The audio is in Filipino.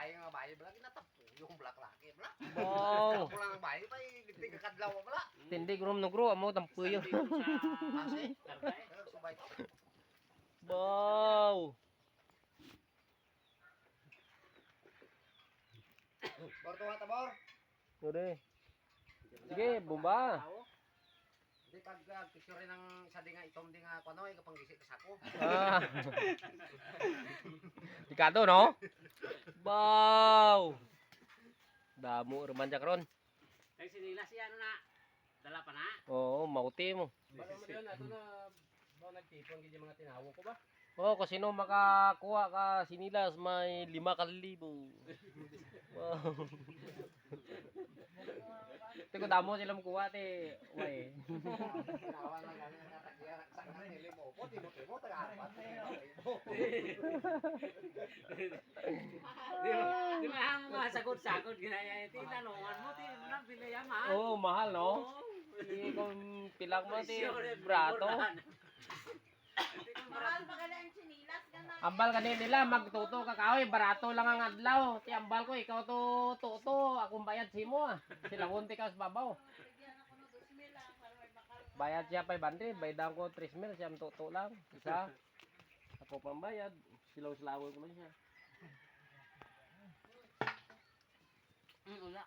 bahay nga bahay bala kinatapo yung black laki bala. Wow. Kapo lang ang bahay pa hindi ka kadlaw bala. Tindig rom no gro amo tampuyo. Kasi subay. Wow. Bor tuwa tabor. Ore. Sige, bumba. Di pag picture ng isa di nga itom di nga kuno kapang gisi ka sako. Ah. Dikado no? Wow. Damo raman jak ron. Ay sinilas yan na. Dala pa na. Oo, mauti mo. Balo mo diyon ato na ba nagtipon gid mga tinawo ko ba? Oh, kung sino makakuha ka sinilas may 5,000. Wow. Teko damo sila makuha te. Way. Nawa na gani nga tagya sa kanila mo. Poti mo taga-apat. Di ba ang mga sagot-sagot ginaya ti tanongan mo ti nang pilaya mahal. Oh, mahal no? Kung pilang mo ti brato. Mahal pa gali ang sinilas ganun. Ambal kanina nila magtuto ka kahoy, barato lang ang adlaw. Ti ambal ko ikaw to tuto, akong bayad simo ah. Sila kunti ka sa babaw. Bigyan ako ng 2,000 lang para may bakal. Bayad siya 500, bayadan ko 3,000, siya tuto lang. Isa. Ako pambayad, silaw-silawon ko man siya. Wala.